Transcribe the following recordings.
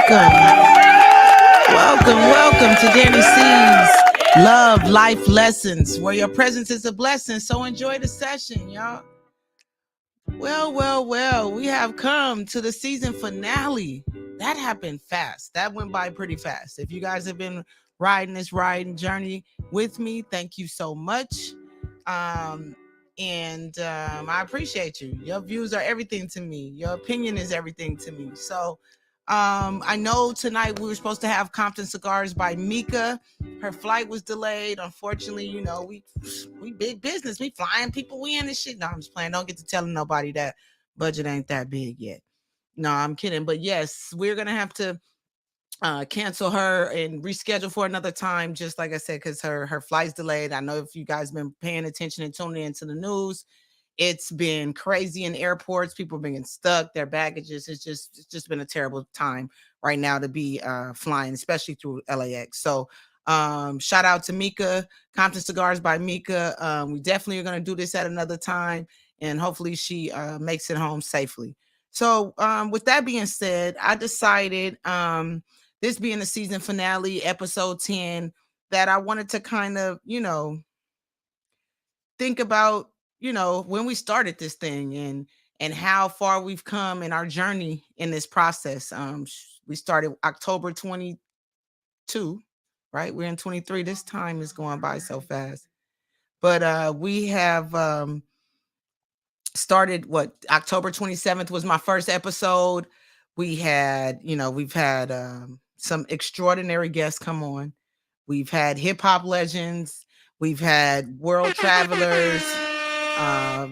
Welcome to Dani Cee's Love Life Lessons, where your presence is a blessing. So enjoy the session, y'all. Well, we have come to the season finale. That happened fast. That went by pretty fast. If you guys have been riding this journey with me, thank you so much. I appreciate you. Your views are everything to me. Your opinion is everything to me. So I know tonight we were supposed to have Compton Cigars by Mika. Her flight was delayed. Unfortunately, you know, we big business. We flying people in and shit. No, I'm just playing. Don't get to telling nobody that budget ain't that big yet. No, I'm kidding. But yes, we're going to have to cancel her and reschedule for another time, just like I said, because her flight's delayed. I know if you guys been paying attention and tuning into the news, it's been crazy in airports. People being stuck, their baggages. It's just been a terrible time right now to be flying, especially through LAX. So shout out to Mika, Compton Cigars by Mika. We definitely are going to do this at another time, and hopefully she makes it home safely. So with that being said, I decided, this being the season finale, episode 10, that I wanted to kind of, think about, when we started this thing and how far we've come in our journey in this process. We started October 22, right? We're in 23. This time is going by so fast. But we have started October 27th was my first episode. We've had some extraordinary guests come on. We've had hip hop legends. We've had world travelers,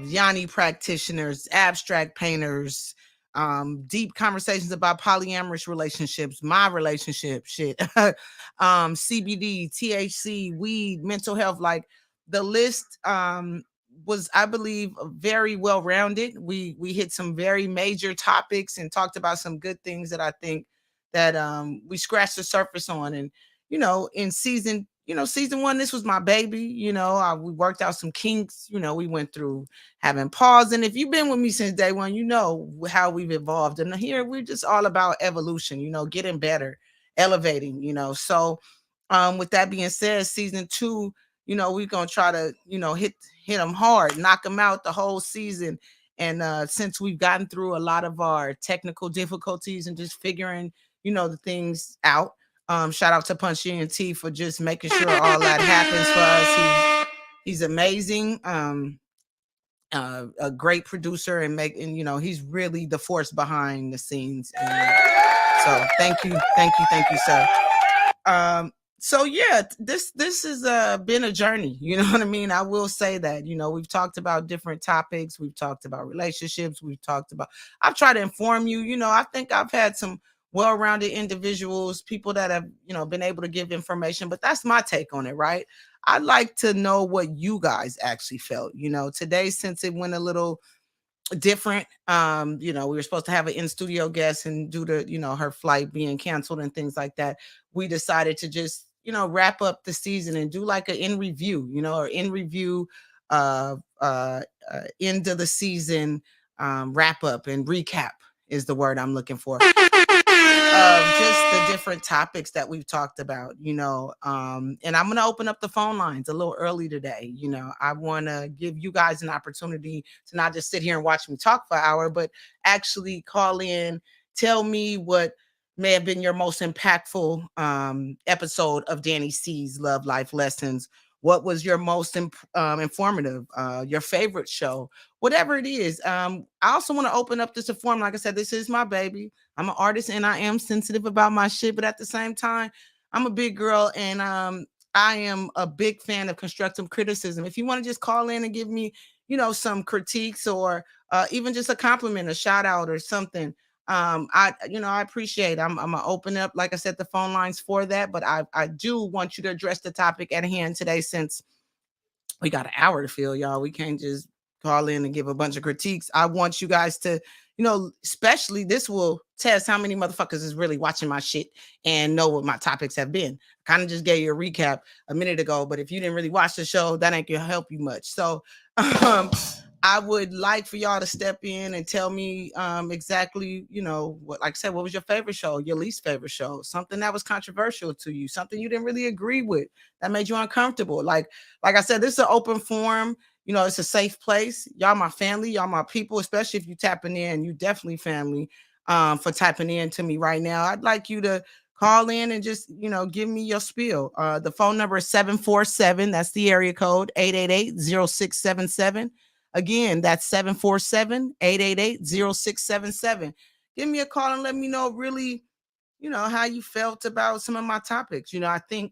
Yanni practitioners, abstract painters, deep conversations about polyamorous relationships, my relationship shit, CBD, THC, weed, mental health. Like the list was, I believe, very well rounded. We hit some very major topics and talked about some good things that I think that we scratched the surface on. And in season 1, this was my baby. We worked out some kinks. We went through having pause. And if you've been with me since day one, you know how we've evolved. And here we're just all about evolution, getting better, elevating, So with that being said, season 2, we're going to try to, hit them hard, knock them out the whole season. And since we've gotten through a lot of our technical difficulties and just figuring, the things out, shout out to PunchEntertainment for just making sure all that happens for us. He's amazing. A great producer and he's really the force behind the scenes. So thank you, sir. So yeah, this has been a journey. You know what I mean? I will say that, we've talked about different topics. We've talked about relationships. I've tried to inform you. I think I've had some well-rounded individuals, people that have, been able to give information, but that's my take on it, right? I'd like to know what you guys actually felt. Today, since it went a little different, we were supposed to have an in-studio guest, and due to, her flight being canceled and things like that, we decided to just, wrap up the season and do like an in review, or in review end of the season wrap up and recap is the word I'm looking for. Just the different topics that we've talked about, and I'm going to open up the phone lines a little early today. I want to give you guys an opportunity to not just sit here and watch me talk for an hour, but actually call in, tell me what may have been your most impactful episode of Dani Cee's Love Life Lessons. What was your most informative, your favorite show, whatever it is. I also want to open up this forum. Like I said, this is my baby. I'm an artist and I am sensitive about my shit, but at the same time, I'm a big girl and I am a big fan of constructive criticism. If you want to just call in and give me, some critiques or even just a compliment, a shout out or something, I appreciate. I'm gonna open up, like I said, the phone lines for that, but I do want you to address the topic at hand today, since we got an hour to fill, y'all. We can't just call in and give a bunch of critiques. I want you guys to, especially this will test how many motherfuckers is really watching my shit and know what my topics have been. Kind of just gave you a recap a minute ago, but if you didn't really watch the show, that ain't gonna help you much. So I would like for y'all to step in and tell me exactly, what, like I said, what was your favorite show, your least favorite show, something that was controversial to you, something you didn't really agree with that made you uncomfortable. Like I said, this is an open forum. It's a safe place. Y'all my family, y'all my people, especially if you tapping in. You definitely family for tapping in to me right now. I'd like you to call in and just, give me your spiel. The phone number is 747. That's the area code 888-0677. Again, that's 747-888-0677. Give me a call and let me know really, how you felt about some of my topics. I think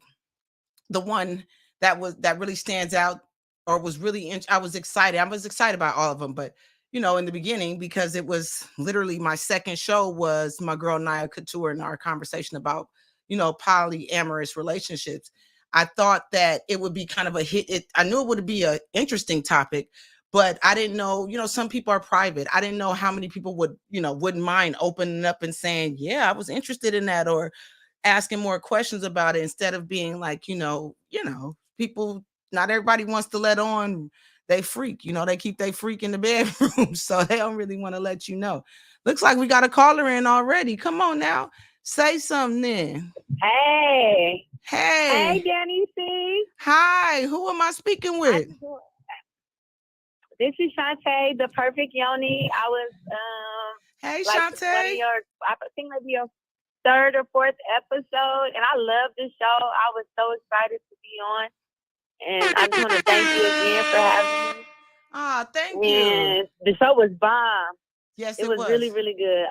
the one that really stands out or was really I was excited. I was excited about all of them, but in the beginning, because it was literally my second show, was my girl Naya Couture and our conversation about polyamorous relationships. I thought that it would be kind of a hit. I knew it would be an interesting topic, but I didn't know, some people are private. I didn't know how many people wouldn't mind opening up and saying, yeah, I was interested in that, or asking more questions about it, instead of being like, people, not everybody wants to let on they freak, they keep they freak in the bedroom. So they don't really want to let you know. Looks like we got a caller in already. Come on now. Say something then. Hey. Hey. Hey, Dani Cee. Hi. Who am I speaking with? This is Shantae, the perfect Yoni. I was hey, like Shantae. one of your, I think maybe your third or fourth episode, and I love this show. I was so excited to be on, and I just want to thank you again for having me. Thank you. The show was bomb. Yes, it was really, really good.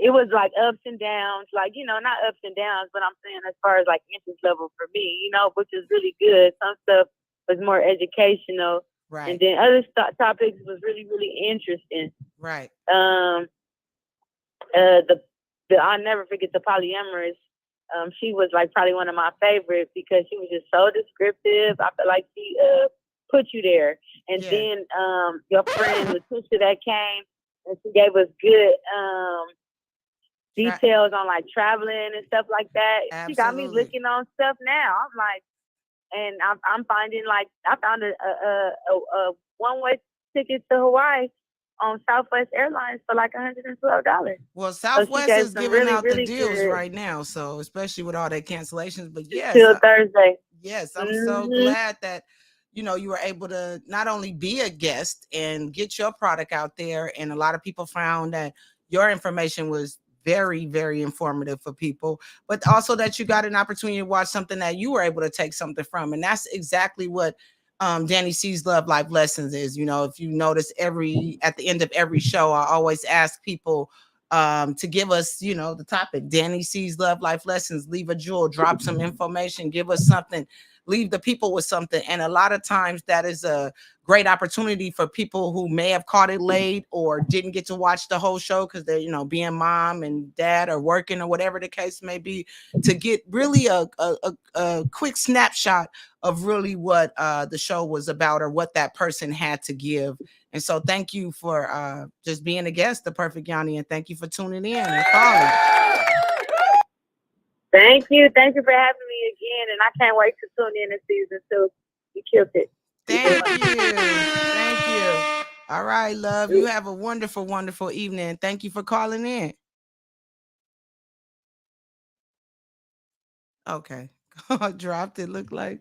It was like ups and downs, like, not ups and downs, but I'm saying as far as like interest level for me, which is really good. Some stuff was more educational. Right. And then other topics was really, really interesting. Right. I'll never forget the polyamorous. She was like probably one of my favorites because she was just so descriptive. I feel like she put you there. And then your friend Letitia that came, and she gave us good details on like traveling and stuff like that. Absolutely. She got me looking on stuff now. I'm like, and I'm finding like I found a one-way ticket to Hawaii on Southwest Airlines for like $112. Well, Southwest is giving really, out really the deals good right now, so especially with all their cancellations. But yes, till Thursday. Yes, I'm so glad that you were able to not only be a guest and get your product out there, and a lot of people found that your information was very, very informative for people, but also that you got an opportunity to watch something that you were able to take something from. And that's exactly what Dani Cee's Love Life Lessons is. If you notice, at the end of every show, I always ask people to give us, the topic. Dani Cee's Love Life Lessons. Leave a jewel, drop some information, give us something, leave the people with something. And a lot of times that is a great opportunity for people who may have caught it late or didn't get to watch the whole show because they're, being mom and dad or working or whatever the case may be, to get really a quick snapshot of really what the show was about, or what that person had to give. And so thank you for just being a guest, the perfect Yanni, and thank you for tuning in and calling. Thank you for having me again, and I can't wait to tune in season 2. You killed it. Thank you. All right, love. You have a wonderful, wonderful evening. Thank you for calling in. Okay. Dropped it, looked like.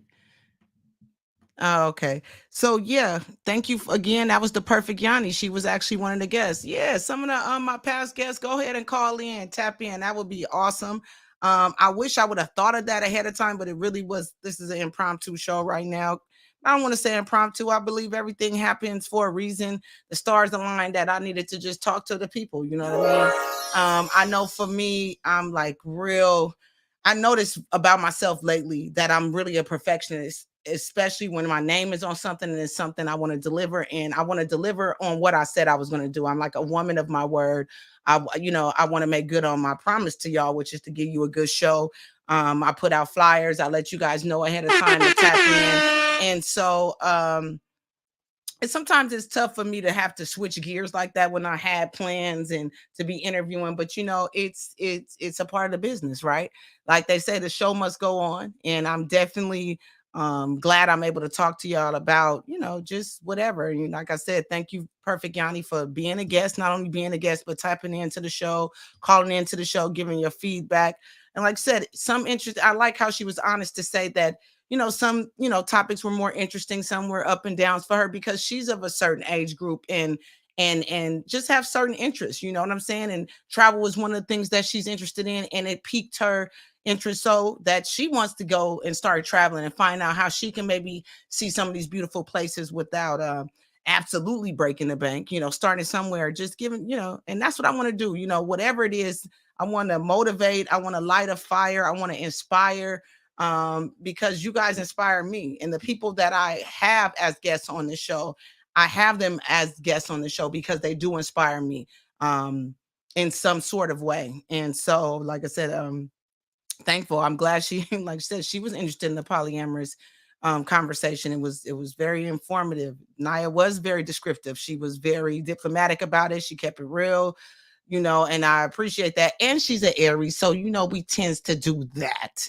Oh, okay. So yeah, thank you again. That was the perfect Yanni. She was actually one of the guests. Yeah, some of the my past guests, go ahead and call in, tap in. That would be awesome. I wish I would have thought of that ahead of time, but it really was. This is an impromptu show right now. I don't want to say impromptu. I believe everything happens for a reason. The stars aligned that I needed to just talk to the people. You know what I mean? I know for me, I'm like real. I noticed about myself lately that I'm really a perfectionist, especially when my name is on something and it's something I want to deliver, and I want to deliver on what I said I was going to do. I'm like a woman of my word. I want to make good on my promise to y'all, which is to give you a good show. I put out flyers. I let you guys know ahead of time to tap in. And so, sometimes it's tough for me to have to switch gears like that when I had plans and to be interviewing, but it's a part of the business, right? Like they say, the show must go on, and I'm definitely Glad I'm able to talk to y'all about, just whatever. And like I said, thank you, Perfect Yanni, for being a guest, not only being a guest, but typing into the show, calling into the show, giving your feedback. And like I said, some interest. I like how she was honest to say that, some, topics were more interesting. Some were up and downs for her because she's of a certain age group and just have certain interests, you know what I'm saying? And travel was one of the things that she's interested in, and it piqued her interest so that she wants to go and start traveling and find out how she can maybe see some of these beautiful places without absolutely breaking the bank, starting somewhere, just giving, and that's what I want to do, whatever it is. I want to motivate, I want to light a fire, I want to inspire, because you guys inspire me, and the people that I have as guests on the show, I have them as guests on the show because they do inspire me in some sort of way. And so, like I said, thankful. I'm glad she, like I said, she was interested in the polyamorous conversation. It was very informative. Naya was very descriptive. She was very diplomatic about it. She kept it real, and I appreciate that. And she's an Aries, so we tends to do that.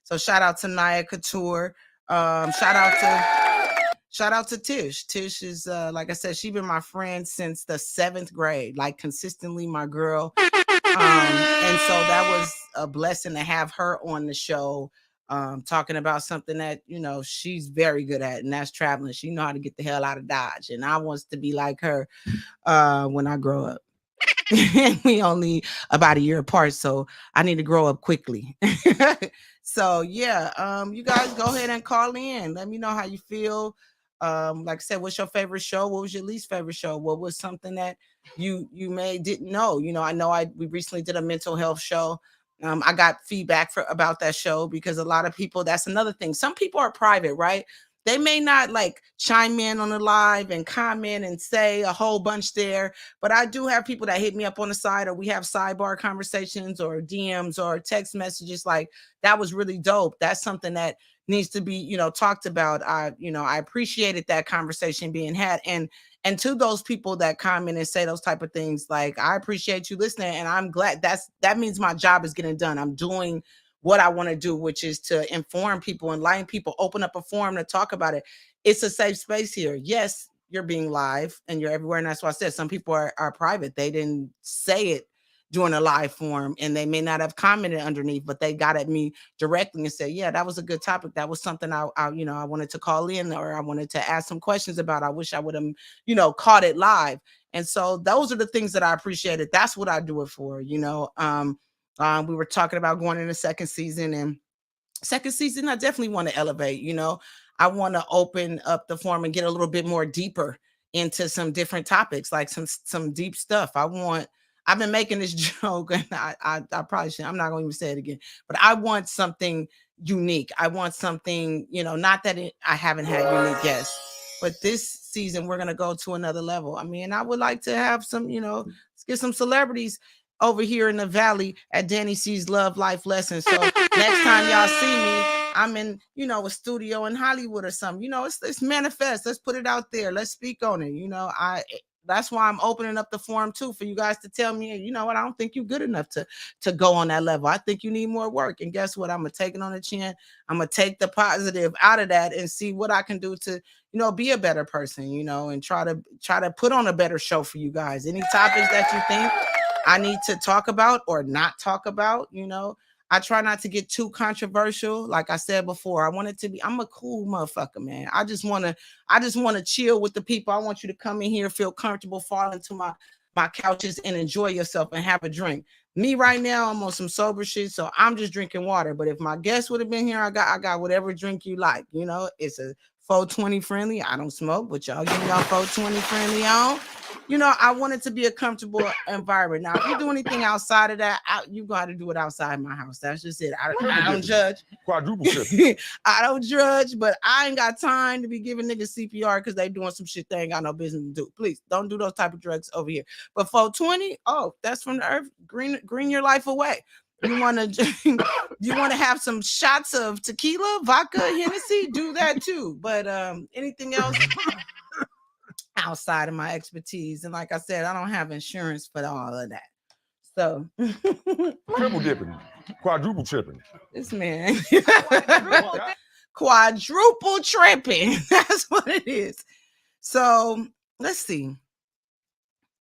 So shout out to Naya Couture. Shout out to Tish. Tish is like I said, she's been my friend since the 7th grade, like consistently my girl. And so that was a blessing to have her on the show, talking about something that, she's very good at, and that's traveling. She know how to get the hell out of Dodge. And I wants to be like her when I grow up. We only about a year apart, so I need to grow up quickly. So yeah, you guys go ahead and call in. Let me know how you feel. Like I said, what's your favorite show? What was your least favorite show? What was something that you may didn't know? I know we recently did a mental health show. I got feedback about that show because a lot of people, that's another thing. Some people are private, right? They may not like chime in on the live and comment and say a whole bunch there, but I do have people that hit me up on the side, or we have sidebar conversations or DMs or text messages. Like, that was really dope. That's something that needs to be, talked about. I appreciated that conversation being had. And to those people that comment and say those type of things, like, I appreciate you listening, and I'm glad that means my job is getting done. I'm doing what I want to do, which is to inform people, enlighten people, open up a forum to talk about it. It's a safe space here. Yes, you're being live and you're everywhere. And that's why I said some people are private. They didn't say it during a live forum, and they may not have commented underneath, but they got at me directly and said, yeah, that was a good topic. That was something I wanted to call in, or I wanted to ask some questions about. I wish I would have, caught it live. And so those are the things that I appreciated. That's what I do it for, we were talking about going in the second season, and second season, I definitely want to elevate, I want to open up the forum and get a little bit more deeper into some different topics, like some deep stuff. I've been making this joke, and I probably shouldn't, I'm not going to even say it again, but I want something unique. I want something, not that I haven't had unique guests, but this season we're going to go to another level. I mean, I would like to have some, let's get some celebrities over here in the valley at Dani Cee's Love Life Lessons. So next time y'all see me, I'm in, a studio in Hollywood or something. Let's manifest. Let's put it out there. Let's speak on it. That's why I'm opening up the forum too, for you guys to tell me, you know what, I don't think you're good enough to go on that level. I think you need more work. And guess what? I'm gonna take it on the chin. I'm gonna take the positive out of that and see what I can do to, be a better person, and try to put on a better show for you guys. Any topics that you think I need to talk about or not talk about, I try not to get too controversial. Like I said before, I want it to be, I'm a cool motherfucker, man. I just want to chill with the people. I want you to come in here, feel comfortable, fall into my couches and enjoy yourself and have a drink. Me right now, I'm on some sober shit, so I'm just drinking water. But if my guests would have been here, I got whatever drink you like. It's a 420 friendly. I don't smoke, but y'all give me y'all 420 friendly on. I want it to be a comfortable environment. Now, if you do anything outside of that, you got to do it outside my house. That's just it. I don't judge. Quadruple I don't judge, but I ain't got time to be giving niggas CPR because they doing some shit they ain't got no business to do. Please don't do those type of drugs over here. But 420, that's from the earth. Green your life away. You want to have some shots of tequila, vodka, Hennessy, do that too. But anything else outside of my expertise, and like I said, I don't have insurance for all of that. So triple dipping, quadruple tripping. This man. quadruple tripping. That's what it is. So let's see.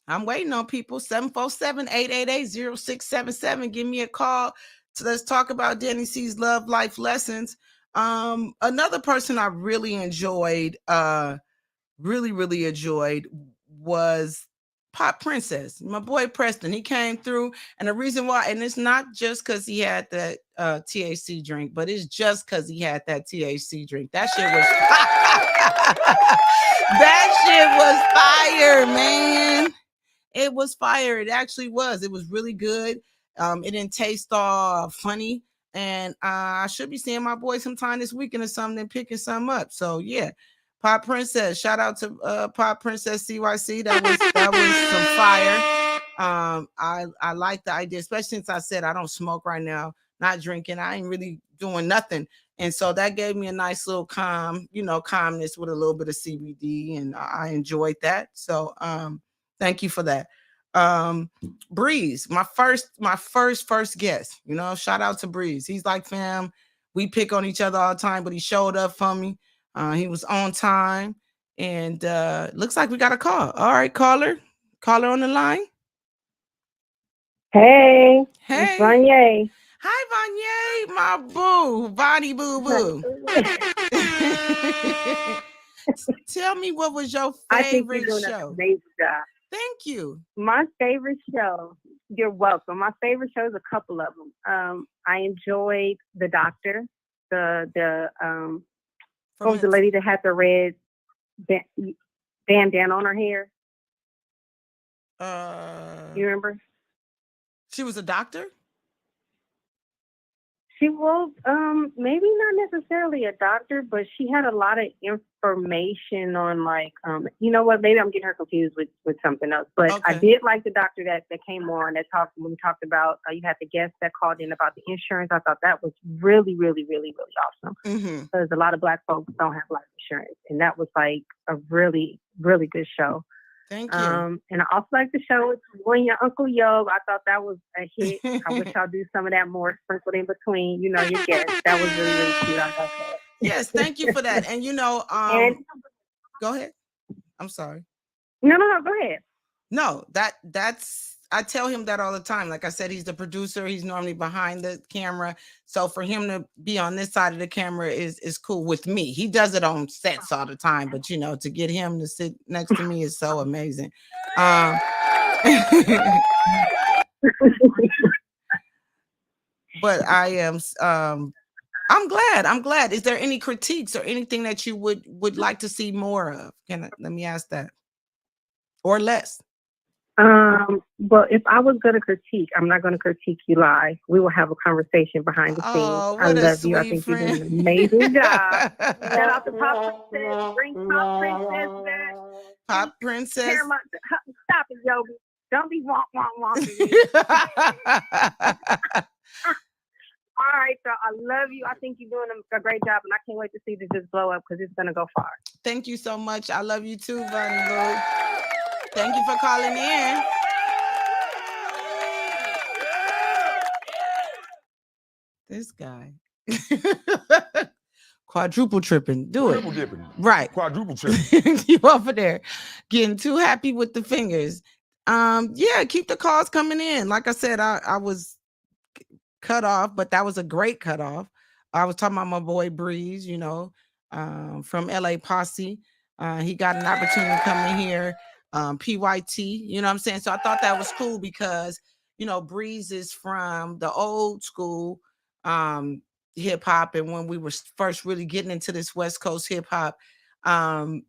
I'm waiting on people. 747-888-0677. Give me a call. So let's talk about Dani Cee's love life lessons. Another person I really enjoyed, really enjoyed was Pop Princess. My boy Preston. He came through, and the reason why, and it's not just because he had that THC drink, but it's just because he had that THC drink. That shit was that shit was fire, man. It was fire. It actually was. It was really good. It didn't taste all funny. And I should be seeing my boy sometime this weekend or something and picking some up. So yeah. Pop Princess. Shout out to Pop Princess CYC. That was some fire. I like the idea, especially since I said I don't smoke right now, not drinking. I ain't really doing nothing. And so that gave me a nice little calmness with a little bit of CBD, and I enjoyed that. So thank you for that. Breeze, my first guest, shout out to Breeze. He's like fam. We pick on each other all the time, but he showed up for me. He was on time, and looks like we got a call. All right, caller on the line. Hey, it's Vanya. Hi, Vanya, my boo, Bonnie Boo Boo. Tell me, what was your favorite I think you're doing show? An amazing job. Thank you. My favorite show. You're welcome. My favorite show is a couple of them. I enjoyed The Doctor. What was the lady that had the red bandana on her hair? You remember? She was a doctor? She was maybe not necessarily a doctor, but she had a lot of information on you know what, maybe I'm getting her confused with something else. But okay. I did like the doctor that came on when we talked about you had the guest that called in about the insurance. I thought that was really, really, really, really awesome. Because a lot of Black folks don't have life insurance. And that was like a really, really good show. Thank you. And I also like the show with Your Uncle Yo. I thought that was a hit. I wish y'all do some of that more, sprinkled in between, your guests. That was really, really cute. I love that. Yes, thank you for that. And go ahead. I'm sorry. No, go ahead. No, that's I tell him that all the time. Like I said, he's the producer. He's normally behind the camera. So for him to be on this side of the camera is cool with me. He does it on sets all the time, but to get him to sit next to me is so amazing. But I am I'm glad. Is there any critiques or anything that you would like to see more of? Let me ask that. Or less? Well, if I was going to critique, I'm not going to critique you live. We will have a conversation behind the scenes. I love you. I think you're doing an amazing job. Shout out to Pop Princess. Bring Pop Princess back. Pop Princess. Stop it, Yogi. Don't be womp. All right, so I love you. I think you're doing a great job, and I can't wait to see this just blow up because it's going to go far. Thank you so much. I love you too, Bunny Boo. Thank you for calling in. This guy. Quadruple tripping. Do it. Dipping. Right. Quadruple tripping. You over there getting too happy with the fingers. Yeah, keep the calls coming in. Like I said, I was cut off, but that was a great cut off. I was talking about my boy Breeze, from LA Posse. He got an opportunity to come in here. PYT, you know what I'm saying? So I thought that was cool because, Breeze is from the old school hip hop. And when we were first really getting into this West Coast hip hop, and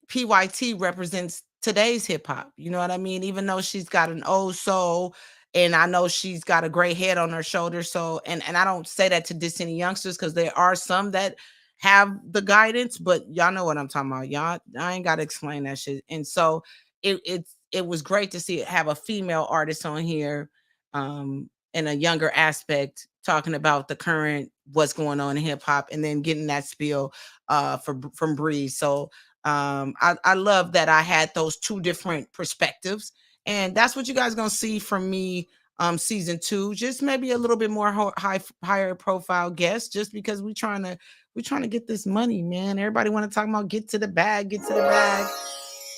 PYT represents today's hip hop. You know what I mean? Even though she's got an old soul, and I know she's got a gray head on her shoulder. So, and I don't say that to diss any youngsters because there are some that have the guidance, but y'all know what I'm talking about. Y'all, I ain't got to explain that shit. And so it was great to see it have a female artist on here, in a younger aspect, talking about the current, what's going on in hip hop, and then getting that spiel from Breeze. So I love that I had those two different perspectives, and that's what you guys gonna see from me season 2, just maybe a little bit more higher profile guests, just because we're trying to get this money, man. Everybody want to talk about get to the bag, get to the bag.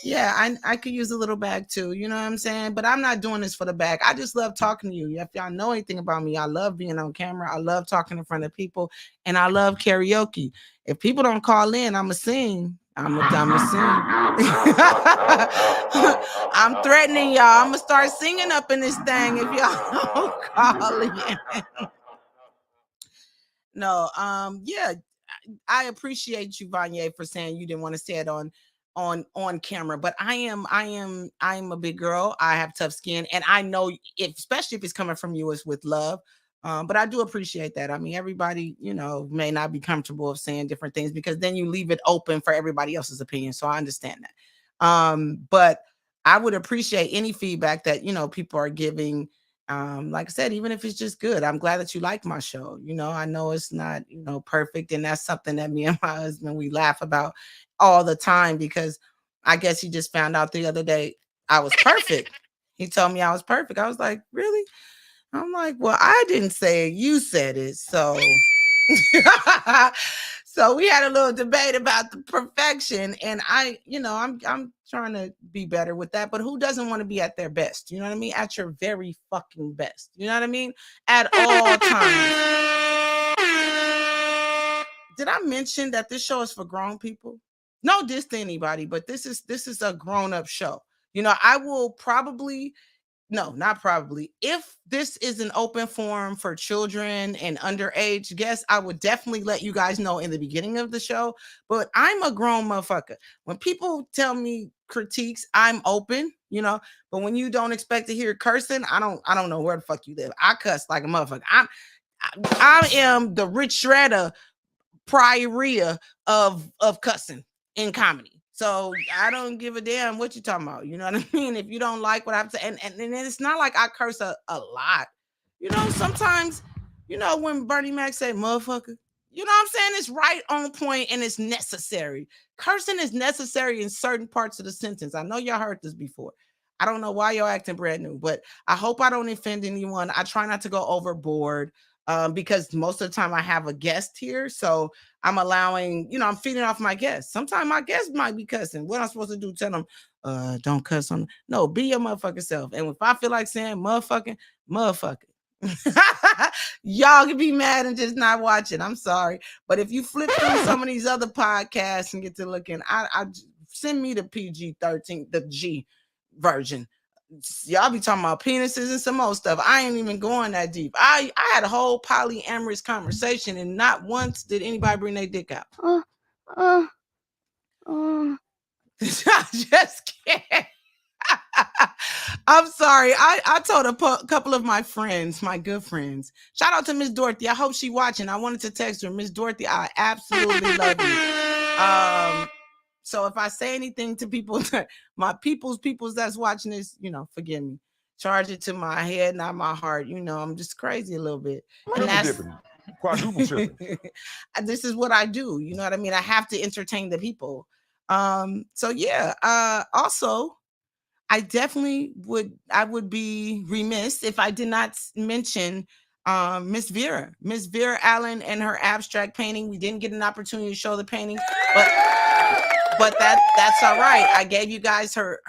Yeah, I could use a little bag too. You know what I'm saying? But I'm not doing this for the bag. I just love talking to you. If y'all know anything about me, I love being on camera. I love talking in front of people, and I love karaoke. If people don't call in, I'ma sing. I'ma sing. I'm threatening y'all. I'ma start singing up in this thing if y'all don't call in. No, yeah, I appreciate you, Vanya, for saying you didn't want to say it on camera. But I am a big girl. I have tough skin, and I know if, especially if it's coming from you, is with love. But I do appreciate that. I mean, everybody, may not be comfortable of saying different things because then you leave it open for everybody else's opinion. So I understand that. But I would appreciate any feedback that people are giving, like I said, even if it's just good. I'm glad that you like my show. I know it's not perfect, and that's something that me and my husband, we laugh about all the time, because I guess he just found out the other day I was perfect. He told me I was perfect. I was like, really? I'm like, well, I didn't say it, you said it. So so we had a little debate about the perfection, and I'm trying to be better with that. But who doesn't want to be at their best? You know what I mean? At your very fucking best. You know what I mean? At all times. Did I mention that this show is for grown people? No diss to anybody, but this is a grown-up show. I will probably, no, not probably. If this is an open forum for children and underage guests, I would definitely let you guys know in the beginning of the show. But I'm a grown motherfucker. When people tell me critiques, I'm open, But when you don't expect to hear cursing, I don't know where the fuck you live. I cuss like a motherfucker. I am the Rich Shredder prioria of cussing in comedy. So I don't give a damn what you're talking about. You know what I mean? If you don't like what I'm saying, and it's not like I curse a lot. Sometimes, when Bernie Mac say motherfucker, what I'm saying? It's right on point and it's necessary. Cursing is necessary in certain parts of the sentence. I know y'all heard this before. I don't know why y'all acting brand new, but I hope I don't offend anyone. I try not to go overboard. Because most of the time I have a guest here. So I'm allowing, I'm feeding off my guests. Sometimes my guests might be cussing. What I'm supposed to do, tell them, don't cuss on. No, be your motherfucking self. And if I feel like saying motherfucking, y'all can be mad and just not watch it. I'm sorry. But if you flip through some of these other podcasts and get to looking, I send me the PG-13, the G version. Y'all be talking about penises and some more stuff. I ain't even going that deep. I had a whole polyamorous conversation, and not once did anybody bring their dick out. I just can't. I'm sorry. I told a couple of my friends, my good friends. Shout out to Miss Dorothy. I hope she watching. I wanted to text her. Miss Dorothy, I absolutely love you. So if I say anything to people, my peoples that's watching this, forgive me. Charge it to my head, not my heart. I'm just crazy a little bit. And that's quadruple tripping. This is what I do. You know what I mean? I have to entertain the people. So yeah. Also, I definitely would be remiss if I did not mention Miss Vera Allen and her abstract painting. We didn't get an opportunity to show the painting, but that's all right. I gave you guys her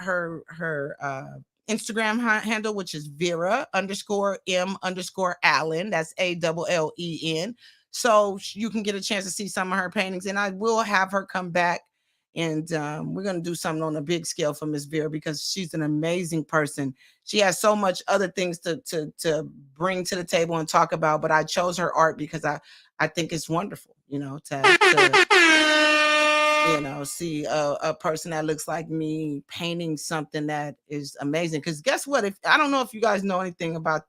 Instagram handle, which is Vera_M_Allen. That's ALLEN. So you can get a chance to see some of her paintings, and I will have her come back. And we're going to do something on a big scale for Miss Vera, because she's an amazing person. She has so much other things to bring to the table and talk about. But I chose her art because I think it's wonderful, to see a person that looks like me painting something that is amazing. Because guess what? If I don't know if you guys know anything about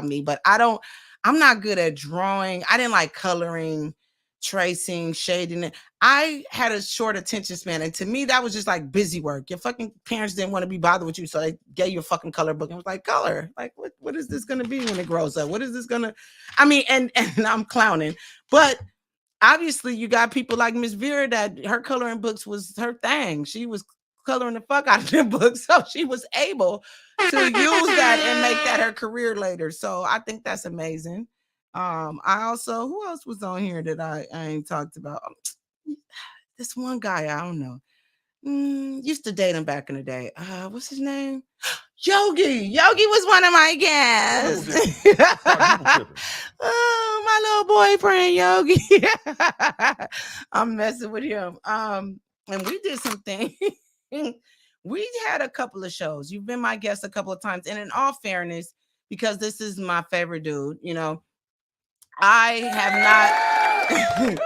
me, but I'm not good at drawing. I didn't like coloring, tracing, shading it. I had a short attention span, and to me that was just like busy work. Your fucking parents didn't want to be bothered with you, so they gave you a fucking color book and was like, color, like what is this gonna be when it grows up? What is this gonna, and I'm clowning, but obviously you got people like Miss Vera that her coloring books was her thing. She was coloring the fuck out of them books. So she was able to use that and make that her career later. So I think that's amazing. I also, who else was on here that I ain't talked about? This one guy, I don't know. Used to date him back in the day. What's his name? Yogi. Yogi was one of my guests. Oh, my little boyfriend, Yogi. I'm messing with him. And we did some things. We had a couple of shows. You've been my guest a couple of times. And in all fairness, because this is my favorite dude, you know, I have not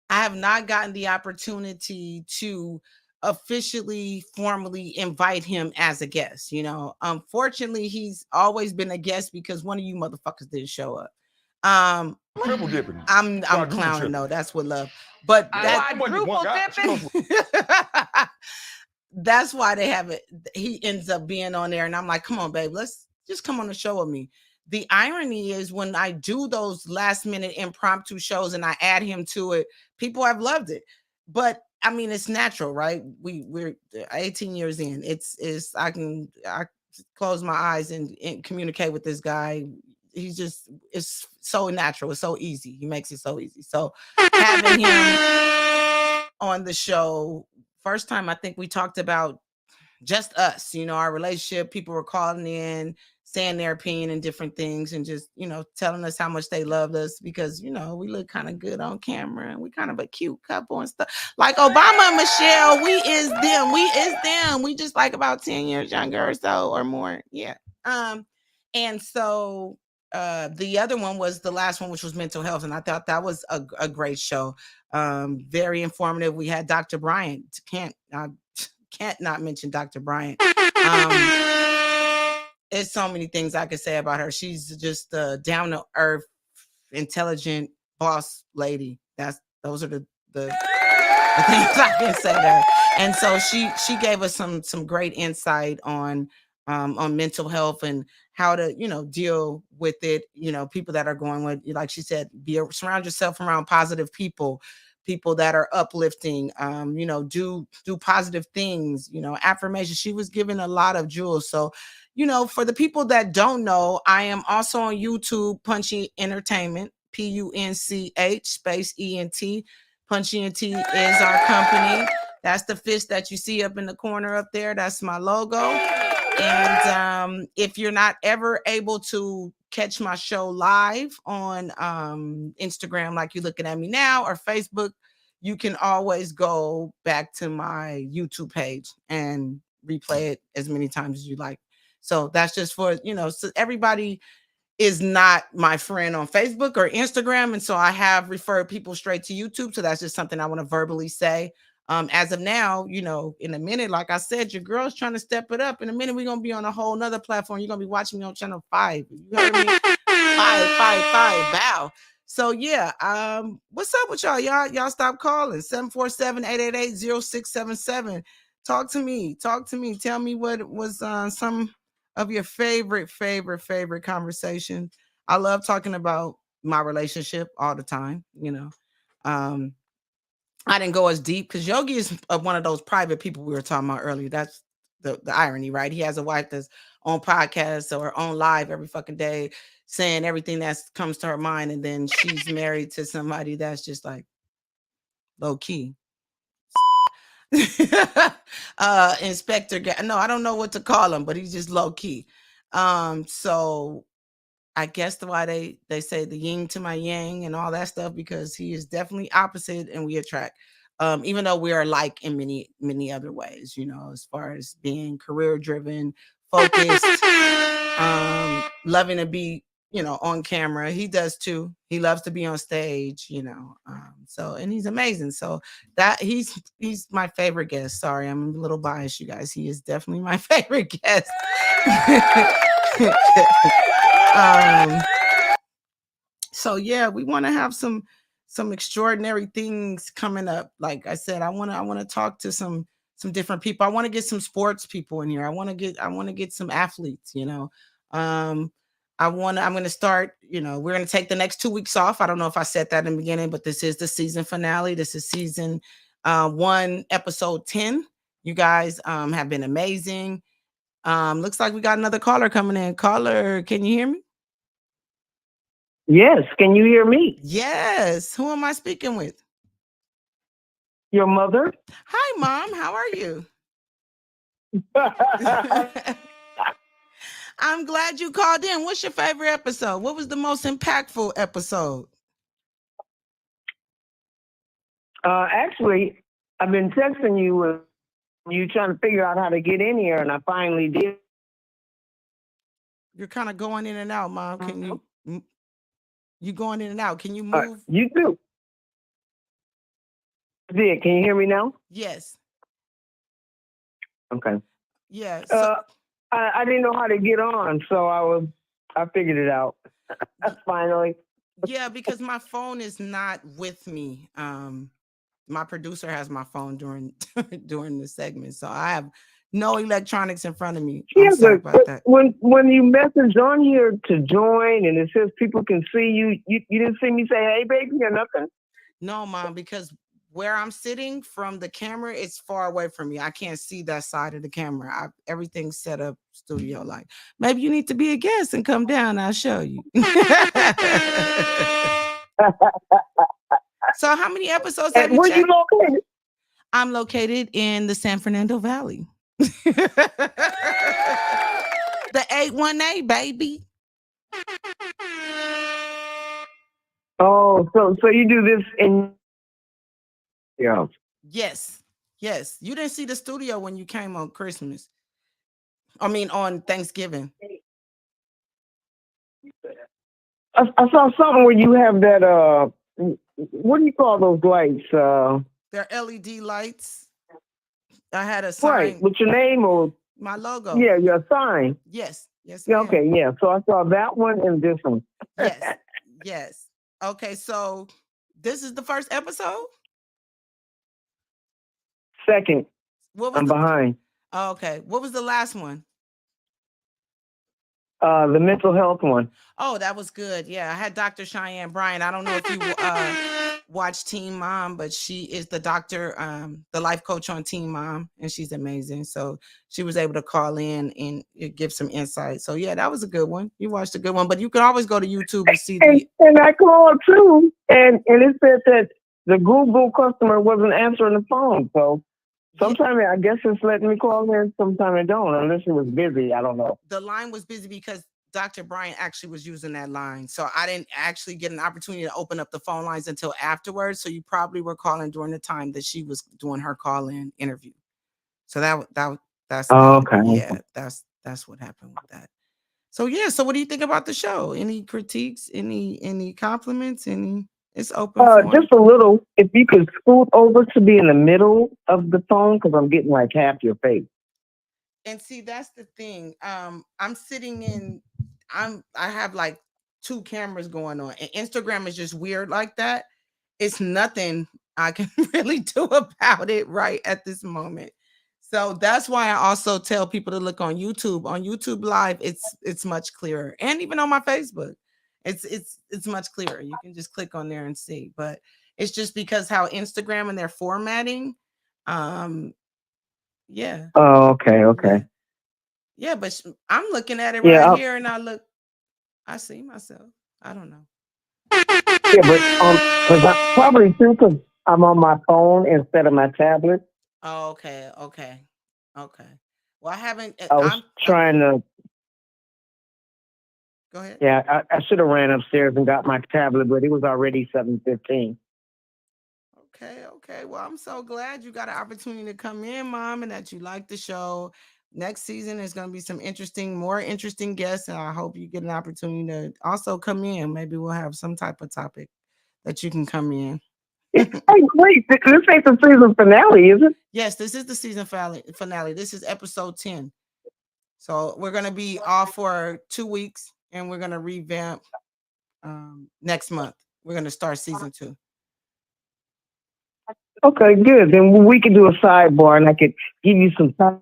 I have not gotten the opportunity to officially formally invite him as a guest. You know, unfortunately, he's always been a guest because one of you motherfuckers didn't show up. Triple dipping. I'm clowning though. That's what love. But that quadruple dipping. That's why they have it. He ends up being on there, and I'm like, come on, babe, let's just come on the show with me. The irony is when I do those last minute impromptu shows and I add him to it, people have loved it. But I mean, it's natural, right? We're 18 years in. I close my eyes and communicate with this guy. He's just, it's so natural. It's so easy. He makes it so easy. So having him on the show, first time I think we talked about just us, you know, our relationship. People were calling in, saying their opinion and different things, and just, you know, telling us how much they loved us because, you know, we look kind of good on camera and we kind of a cute couple and stuff. Like Obama and Michelle, we is them. We just like about 10 years younger or so or more. Yeah. And so the other one was the last one, which was mental health. And I thought that was a great show. Very informative. We had Dr. Bryant. Can't not mention Dr. Bryant. There's so many things I could say about her. She's just a down to earth, intelligent boss lady. Those are the things I can say there. And so she gave us some great insight on mental health and how to, you know, deal with it. You know, people that are going with, like she said, surround yourself around positive people that are uplifting, you know, do positive things, you know, affirmation. She was given a lot of jewels. So, you know, for the people that don't know, I am also on YouTube, Punchy Entertainment, PUNCH space ENT. Punchy ENT is our company. That's the fish that you see up in the corner up there. That's my logo. And if you're not ever able to catch my show live on Instagram, like you're looking at me now, or Facebook, you can always go back to my YouTube page and replay it as many times as you like. So that's just for, you know, so everybody is not my friend on Facebook or Instagram. And so I have referred people straight to YouTube. So that's just something I want to verbally say. As of now, you know, in a minute, like I said, your girl's trying to step it up. In a minute, we're going to be on a whole nother platform. You're going to be watching me on channel 5. You heard me? 5. Bow. So yeah, what's up with y'all? Y'all stop calling. 747-888-0677. Talk to me. Tell me what was some of your favorite conversation. I love talking about my relationship all the time, you know. I didn't go as deep because Yogi is one of those private people we were talking about earlier. That's the irony, right? He has a wife that's on podcasts or on live every fucking day saying everything that comes to her mind, and then she's married to somebody that's just like low key. Inspector no, I don't know what to call him, but he's just low key. So I guess why they say the yin to my yang and all that stuff, because he is definitely opposite and we attract. Even though we are alike in many other ways, you know, as far as being career driven, focused, loving to be, you know, on camera. He does too. He loves to be on stage, you know. So, and he's amazing. So that he's my favorite guest. Sorry, I'm a little biased, you guys. He is definitely my favorite guest. So yeah, we want to have some extraordinary things coming up. Like I said, I want to talk to some different people. I want to get some sports people in here. I want to get some athletes, you know. I'm going to start, you know, we're going to take the next 2 weeks off. I don't know if I said that in the beginning, but this is the season finale. This is season 1, episode 10. You guys have been amazing. Looks like we got another caller coming in. Caller, can you hear me? Yes. Can you hear me? Yes. Who am I speaking with? Your mother? Hi, Mom. How are you? I'm glad you called in. What's your favorite episode? What was the most impactful episode? Actually, I've been texting you and you trying to figure out how to get in here, and I finally did. You're kind of going in and out, Mom. Can you going in and out? Can you All right, move? you too. Did can you hear me now? Yes. Okay. Yeah. So I didn't know how to get on, so I figured it out. Finally. yeah, because my phone is not with me. My producer has my phone during during the segment, so I have no electronics in front of me. Yeah, I'm sorry about that. when you message on here to join and it says people can see you, you didn't see me say, "Hey, baby," or nothing. No, Mom, because where I'm sitting from the camera, it's far away from me. I can't see that side of the camera. Everything's set up studio like. Maybe you need to be a guest and come down. I'll show you. So, how many episodes have And you where you checked? located? I'm located in the San Fernando Valley. The 818, baby. Oh, so you do this in yeah. Yes. Yes. You didn't see the studio when you came on Christmas. I mean, on Thanksgiving. I saw something where you have that what do you call those lights? They're LED lights. I had a Right, sign, with your name or my logo. yeah, your sign. Yes. Yes, Yeah, ma'am. okay, yeah. So I saw that one and this one. Yes. Yes. Okay, so this is the first episode? Second, What was I'm the behind. okay? What was the last one? The mental health one. Oh, that was good. Yeah, I had Dr. Cheyenne Bryan. I don't know if you watch Teen Mom, but she is the doctor, the life coach on Teen Mom, and she's amazing. So she was able to call in and give some insight. So yeah, that was a good one. You watched a good one, but you can always go to YouTube and see the. And I called too, and it said that the Google customer wasn't answering the phone. So sometimes I guess it's letting me call in, sometimes it don't, unless it was busy. I don't know. The line was busy because Dr. Bryan actually was using that line. So I didn't actually get an opportunity to open up the phone lines until afterwards. So you probably were calling during the time that she was doing her call-in interview. So that's Oh, that. okay. Yeah, that's what happened with that. So yeah, so what do you think about the show? Any critiques, any compliments, any it's open for Just a little. If you could scoot over to be in the middle of the phone, because I'm getting like half your face. and see that's the thing. I'm sitting in I have like two cameras going on, and Instagram is just weird like that. It's nothing I can really do about it right at this moment. So that's why I also tell people to look on YouTube. On YouTube Live, it's much clearer, and even on my Facebook, it's much clearer. You can just click on there and see. But it's just because how Instagram and their formatting. Yeah. Oh, okay, okay. Yeah, but I'm looking at it Yeah, right here, and I see myself. I don't know. yeah, but because I probably too, because I'm on my phone instead of my tablet. Oh, okay, okay, okay. Well, I haven't. I was trying to. Go ahead. Yeah, I should have ran upstairs and got my tablet, but it was already 7:15. Okay, okay. Well, I'm so glad you got an opportunity to come in, Mom, and that you like the show. Next season is going to be some more interesting guests, and I hope you get an opportunity to also come in. Maybe we'll have some type of topic that you can come in. Hey, wait, this ain't the season finale, is it? Yes, this is the season finale. This is episode 10. So we're going to be off for 2 weeks, and we're going to revamp next month. We're going to start season 2. Okay, good. Then we could do a sidebar, and I could give you some time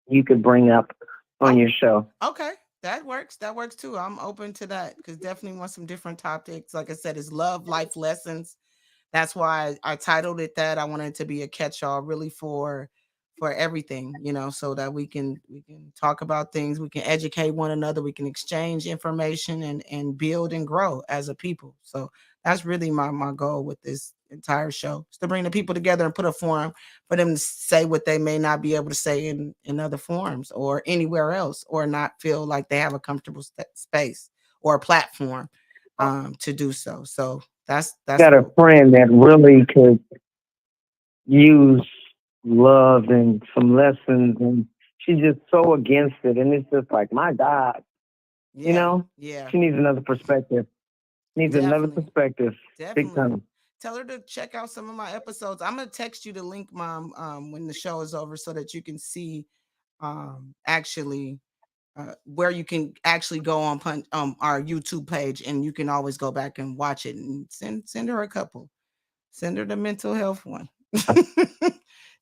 you could bring up on your show. Okay, that works. That works too. I'm open to that because definitely want some different topics. Like I said, it's love, life lessons. That's why I titled it that. I wanted it to be a catch-all really for for everything, so that we can talk about things, we can educate one another, we can exchange information and build and grow as a people. So that's really my goal with this entire show, is to bring the people together and put a forum for them to say what they may not be able to say in other forums or anywhere else, or not feel like they have a comfortable space or a platform to do so. So that's got a friend that really could use love and some lessons, and she's just so against it, and it's just like, my God, yeah. She needs another perspective. Another perspective. Definitely. Big time. Tell her to check out some of my episodes. I'm gonna text you the link, Mom, when the show is over, so that you can see actually where you can actually go on our YouTube page, and you can always go back and watch it, and send her a couple. Send her the mental health one.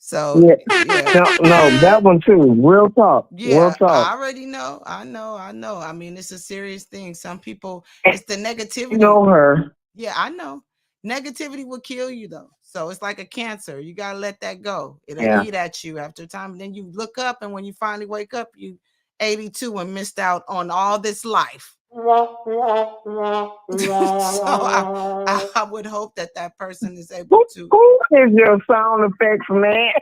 So no, that one too. Real talk. Real talk. I already know. I know. I mean, it's a serious thing. Some people, it's the negativity. You know her. Yeah, I know. Negativity will kill you, though. So it's like a cancer. You gotta let that go. It'll eat at you after time. And then you look up, and when you finally wake up, you 82 and missed out on all this life. So I would hope that person is able to. Who is your sound effects man?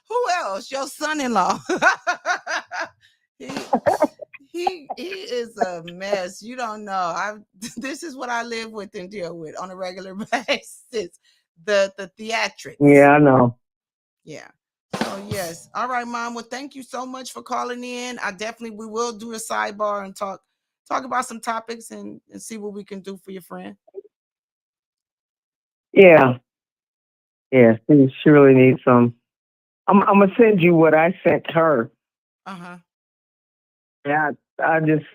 Who else? Your son-in-law. He is a mess. You don't know. This is what I live with and deal with on a regular basis. The theatrics. Yeah, I know. Yeah. So yes. All right, Mom. Well, thank you so much for calling in. We will do a sidebar and talk about some topics and see what we can do for your friend. Yeah. Yeah, she really needs some. I'm gonna send you what I sent her. Yeah, I've been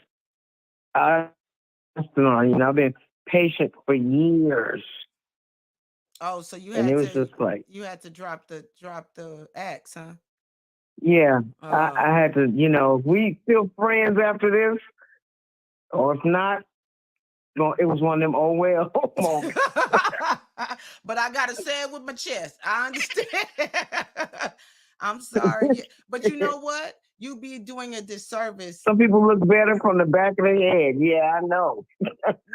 patient for years. Oh, so you had to drop the axe, huh? Yeah, I had to. We still friends after this, or if not, it was one of them oh well moments. But I gotta say it with my chest. I understand. I'm sorry, but you know what? You be doing a disservice. Some people look better from the back of their head. Yeah, I know.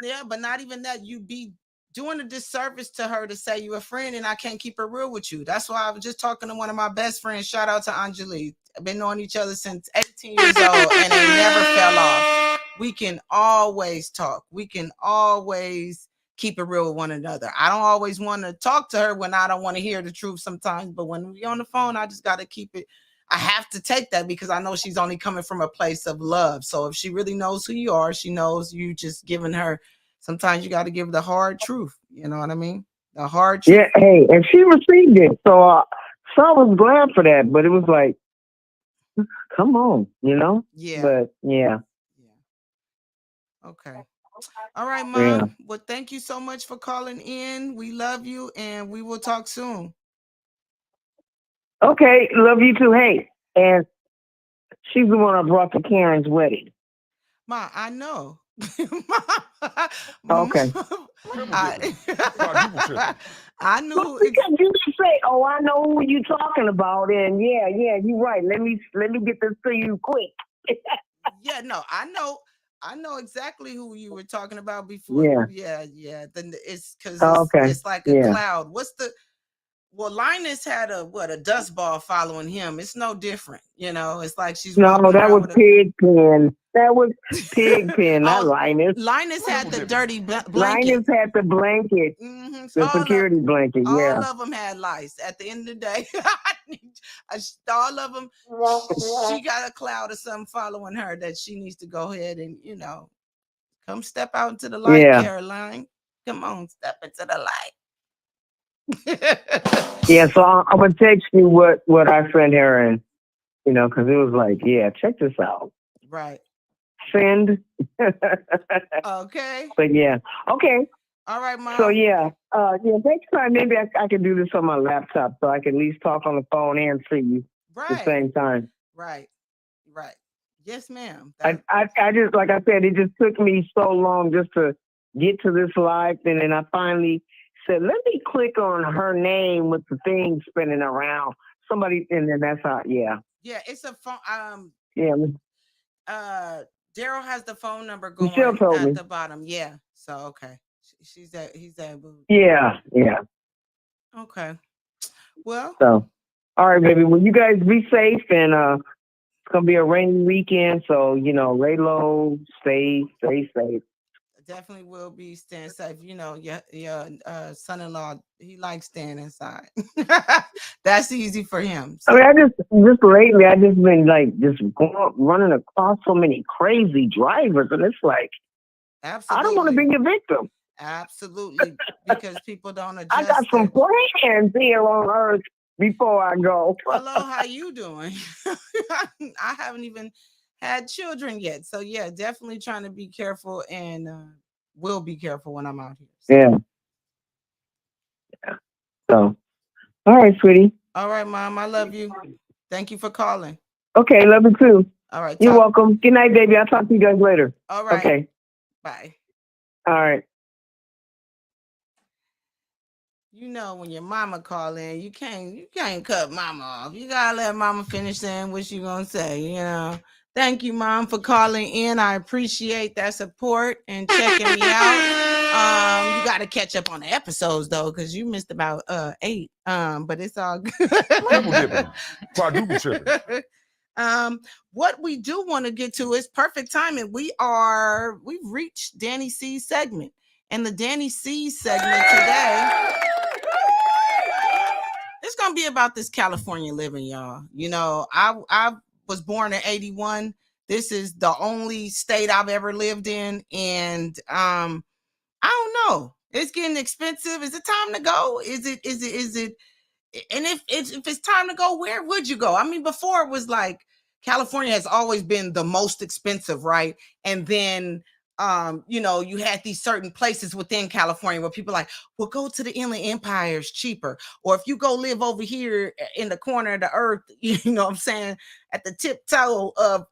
Yeah, but not even that. You be doing a disservice to her to say you're a friend, and I can't keep it real with you. That's why I was just talking to one of my best friends. Shout out to Anjali. I've been knowing each other since 18 years old, and they never fell off. We can always talk. We can always keep it real with one another. I don't always want to talk to her when I don't want to hear the truth sometimes, but when we're on the phone, I just got to keep it. I have to take that because I know she's only coming from a place of love. So if she really knows who you are, she knows you just giving her. Sometimes you got to give the hard truth. You know what I mean? The hard truth. Yeah, hey, and she received it. So I was glad for that, but it was like, come on, Yeah. But yeah. Okay. All right, Mom. Yeah. Well, thank you so much for calling in. We love you, and we will talk soon. Okay, love you too. Hey, and she's the one I brought to Karen's wedding. Ma, I know. Okay. I knew because you say, "Oh, I know who you talking about," and yeah, you're right. Let me get this to you quick. Yeah, no, I know exactly who you were talking about before. Yeah. Then it's because it's like a cloud. Well, Linus had a dust ball following him. It's no different, It's like she's walking that around was Pigpen. That was Pigpen, not Linus. Linus had the dirty blanket. Linus had the blanket, the security blanket. Yeah, all of them had lice. At the end of the day, all of them. She got a cloud or something following her that she needs to go ahead and come step out into the light, Caroline. Come on, step into the light. Yeah, so I'm gonna text you what I sent her, and because it was like, check this out. Right. Send. Okay. But yeah, okay. All right, Mom. So next time maybe I can do this on my laptop, so I can at least talk on the phone and see you at the same time. Right. Yes, ma'am. I just, like I said, it just took me so long just to get to this live, and then I finally said, let me click on her name with the thing spinning around somebody, and then that's how. Yeah. Yeah, it's a phone. Yeah. Daryl has the phone number Michelle going told at me. the bottom. Yeah. So okay. He's at booth. Yeah. Yeah. Okay. Well. So, all right, baby. Well, you guys be safe, and it's gonna be a rainy weekend, so lay low, stay safe. Definitely will be staying safe. Your son-in-law, he likes staying inside. That's easy for him. So. I mean, I just lately, I just been like running across so many crazy drivers, and it's like, absolutely, I don't want to be your victim. Absolutely, because people don't adjust. I got some plans here on Earth before I go. Hello, how you doing? I haven't even had children yet, so yeah, definitely trying to be careful, and will be careful when I'm out here. So. Yeah. So, all right, sweetie. All right, Mom, I love you. Thank you for calling. Okay, love you too. All right, you're welcome. Good night, baby. I'll talk to you guys later. All right. Okay. Bye. All right. When your mama call in, you can't cut mama off. You gotta let mama finish saying what she gonna say. Thank you, Mom, for calling in. I appreciate that support and checking me out. You gotta catch up on the episodes though, because you missed about 8. But it's all good. Triple dipping, quadruple tripping. What we do want to get to is perfect timing. We've reached Dani Cee's segment, and the Dani Cee segment today. It's gonna be about this California living, y'all. I was born in 81. This is the only state I've ever lived in, and I don't know. It's getting expensive. Is it time to go? Is it? And if it's time to go, where would you go? I mean, before it was like California has always been the most expensive, right? And then you had these certain places within California where people like, well, go to the Inland Empire, is cheaper. Or if you go live over here in the corner of the earth, you know what I'm saying, at the tiptoe of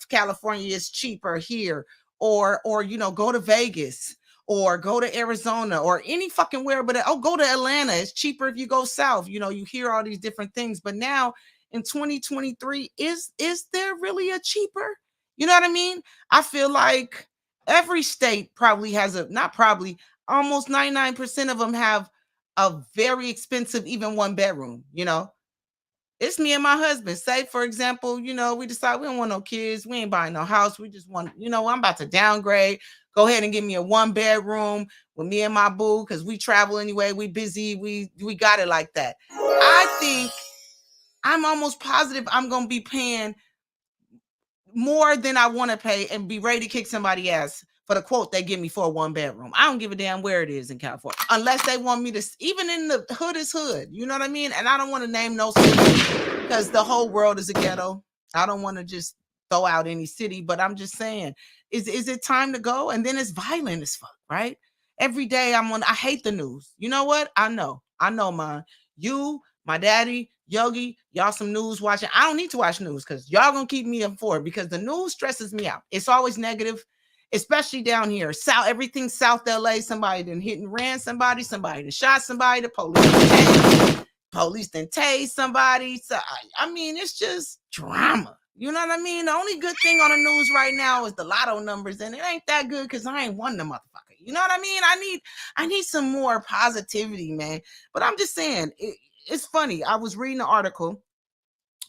California, is cheaper here. Or go to Vegas, or go to Arizona, or any fucking where, but go to Atlanta. It's cheaper if you go south. You hear all these different things. But now in 2023, is there really a cheaper? You know what I mean? I feel like every state probably has almost 99% of them have a very expensive, even 1-bedroom. It's me and my husband. Say, for example, we decide we don't want no kids. We ain't buying no house. We just want, I'm about to downgrade. Go ahead and give me a 1-bedroom with me and my boo, because we travel anyway. We busy. We got it like that. I think I'm almost positive I'm going to be paying more than I want to pay and be ready to kick somebody ass for the quote they give me for a 1-bedroom. I don't give a damn where it is in California, unless they want me to, even in the hood is hood. You know what I mean? And I don't want to name no city, because the whole world is a ghetto. I don't want to just throw out any city, but I'm just saying, is it time to go? And then it's violent as fuck, right? Every day I hate the news. You know what? I know, man. You, my daddy, Yogi, y'all some news watching. I don't need to watch news, because y'all gonna keep me informed, because the news stresses me out. It's always negative, especially down here. Everything South LA, somebody done hit and ran somebody done shot somebody, the police then tased somebody. So I mean, it's just drama. You know what I mean? The only good thing on the news right now is the lotto numbers, and it ain't that good because I ain't won the motherfucker. You know what I mean? I need some more positivity, man. But I'm just saying, it's funny. I was reading an article,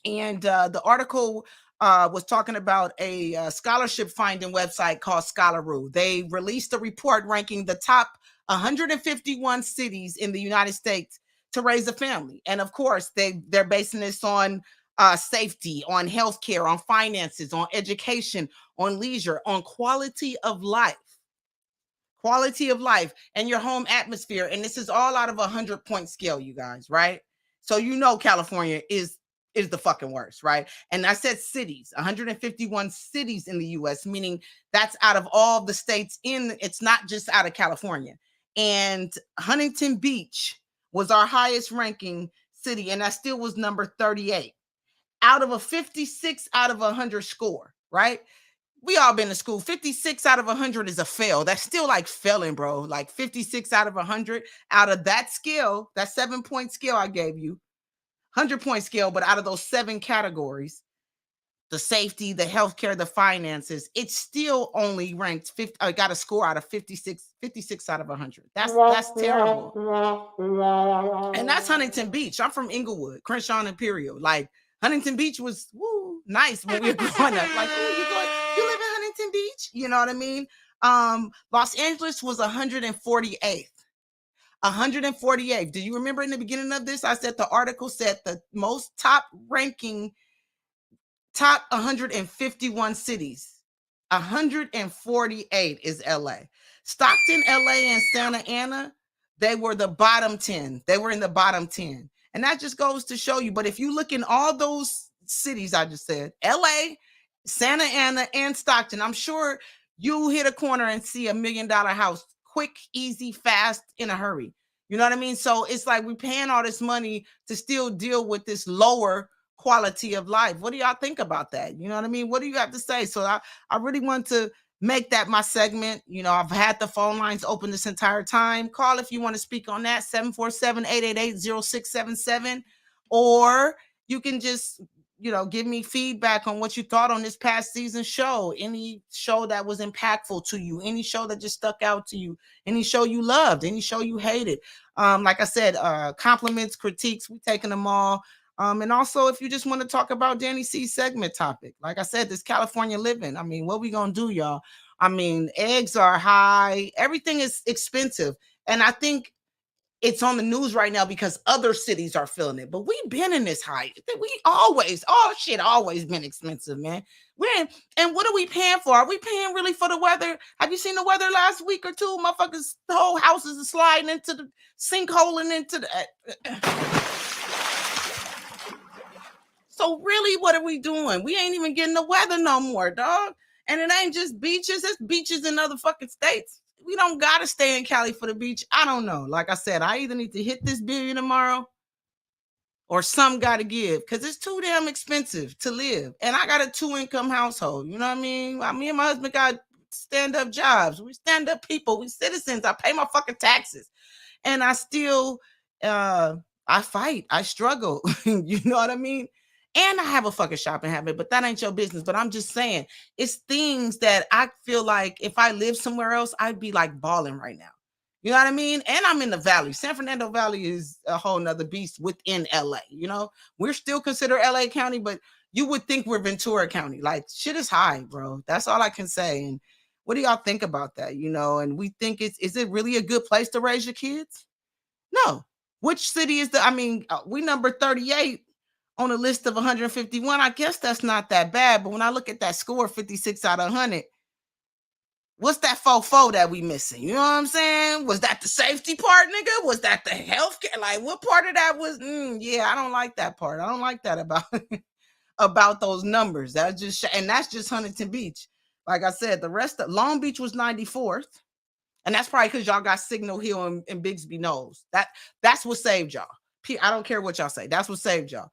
and the article was talking about a scholarship finding website called Scholaroo. They released a report ranking the top 151 cities in the United States to raise a family. And of course, they're basing this on safety, on healthcare, on finances, on education, on leisure, on quality of life. Quality of life and your home atmosphere. And this is all out of a 100-point scale, you guys, right? So California is the fucking worst, right? And I said cities, 151 cities in the US, meaning that's out of all the states it's not just out of California. And Huntington Beach was our highest ranking city, and that still was number 38 out of a 56 out of 100 score, right? We all been to school. 56 out of 100 is a fail. That's still like failing, bro. Like 56 out of 100 out of that scale, that 7-point scale I gave you. 100-point scale, but out of those 7 categories, the safety, the healthcare, the finances, it's still only ranked 50. I got a score out of 56 out of 100. That's terrible. And that's Huntington Beach. I'm from Inglewood, Crenshaw and Imperial. Like Huntington Beach was nice when we were growing up. Like, you live in Huntington Beach? You know what I mean? Los Angeles was 148th. 148th. Do you remember in the beginning of this? I said the article said the most top 151 cities. 148 is LA. Stockton, LA, and Santa Ana, they were the bottom 10. They were in the bottom 10. And that just goes to show you. But if you look in all those cities I just said, LA, Santa Ana, and Stockton, I'm sure you hit a corner and see $1 million house quick, easy, fast, in a hurry. You know what I mean? So it's like we're paying all this money to still deal with this lower quality of life. What do y'all think about that? You know what I mean? What do you have to say? So I really want to make that my segment. You know, I've had the phone lines open this entire time. Call if you want to speak on that, 747-888-0677. Or you can just, give me feedback on what you thought on this past season show. Any show that was impactful to you, any show that just stuck out to you, any show you loved, any show you hated. Like I said, compliments, critiques, we taking them all. And also, if you just want to talk about Dani Cee's segment topic, like I said, this California living. I mean, what we gonna do, y'all? I mean, eggs are high. Everything is expensive. And I think it's on the news right now because other cities are feeling it. But we've been in this high. Always been expensive, man. And what are we paying for? Are we paying really for the weather? Have you seen the weather last week or two? Motherfuckers, the whole houses are sliding into the sinkhole and into the... So really, what are we doing? We ain't even getting the weather no more, dog. And it ain't just beaches. It's beaches in other fucking states. We don't got to stay in Cali for the beach. I don't know. Like I said, I either need to hit this billion tomorrow or some got to give because it's too damn expensive to live. And I got a 2-income household. You know what I mean? Me and my husband got stand-up jobs. We stand-up people. We citizens. I pay my fucking taxes. And I still, I fight. I struggle. You know what I mean? And I have a fucking shopping habit, but that ain't your business. But I'm just saying, it's things that I feel like if I live somewhere else, I'd be like balling right now. You know what I mean? And I'm in the valley. San Fernando Valley is a whole nother beast within LA. We're still considered LA County, but you would think we're Ventura County. Like, shit is high, bro. That's all I can say. And what do y'all think about that? And we think is it really a good place to raise your kids? No. Which city is we number 38 on a list of 151. I guess that's not that bad. But when I look at that score, 56 out of 100, what's that fofo that we missing? You know what I'm saying? Was that the safety part, nigga? Was that the healthcare? Like, what part of that was? I don't like that part. I don't like that about those numbers. That's just Huntington Beach. Like I said, the rest of Long Beach was 94th. And that's probably because y'all got Signal Hill and Bixby Knolls. That's what saved y'all. I don't care what y'all say. That's what saved y'all.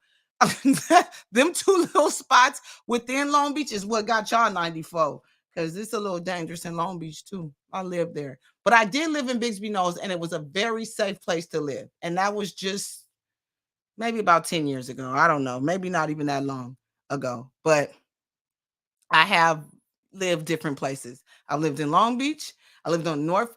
Them 2 little spots within Long Beach is what got y'all 94. Because it's a little dangerous in Long Beach too. I lived there. But I did live in Bixby Knolls, and it was a very safe place to live. And that was just maybe about 10 years ago. I don't know. Maybe not even that long ago. But I have lived different places. I lived in Long Beach. I lived in North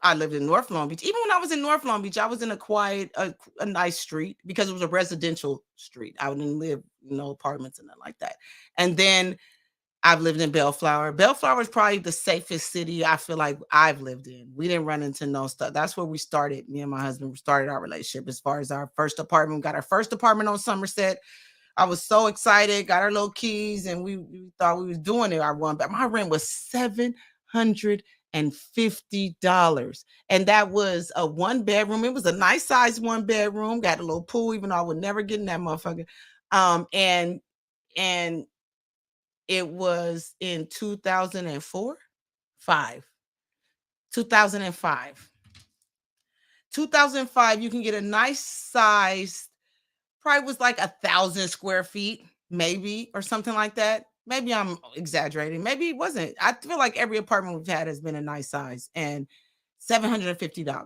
Long Beach. Even when I was in North Long Beach, I was in a quiet, a nice street because it was a residential street. I didn't live apartments and nothing like that. And then I've lived in Bellflower. Bellflower is probably the safest city I feel like I've lived in. We didn't run into no stuff. That's where we started. Me and my husband started our relationship as far as our first apartment. We got our first apartment on Somerset. I was so excited, got our little keys, and we thought we was doing it. My rent was $750. And that was a 1-bedroom. It was a nice size 1-bedroom, got a little pool, even though I would never get in that motherfucker. And it was in 2005. 2005, you can get a nice size, probably was like 1,000 square feet, maybe, or something like that. Maybe I'm exaggerating. Maybe it wasn't. I feel like every apartment we've had has been a nice size, and $750.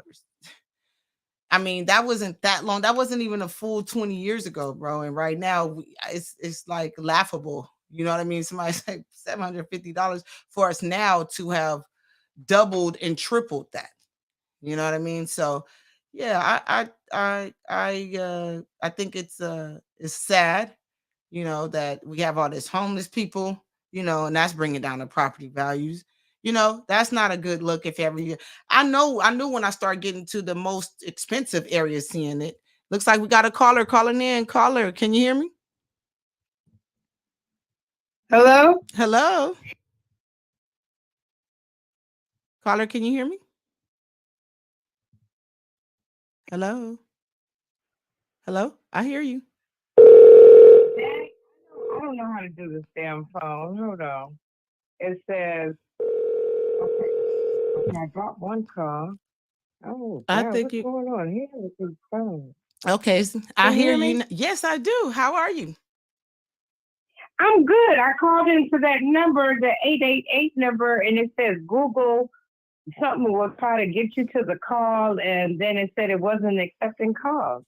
I mean, that wasn't that long. That wasn't even a full 20 years ago, bro. And right now, it's like laughable. You know what I mean? Somebody's like $750 for us now to have doubled and tripled that. You know what I mean? So, yeah, I think it's sad, you know, that we have all this homeless people, you know, and that's bringing down the property values. You know, that's not a good look. If ever you, I knew when I started getting to the most expensive areas, seeing it. Looks like we got a caller calling in. Caller, can you hear me? Hello? Hello? Caller, can you hear me? Hello? Hello? I hear you. I don't know how to do this damn phone. Hold on. It says, okay, I got one call. Oh, I God, think what's you. going on here with this phone? Okay, I Can you hear hear me? you. Yes, I do. How are you? I'm good. I called into that number, the 888 number, and it says Google something will try to get you to the call, and then it said it wasn't accepting calls.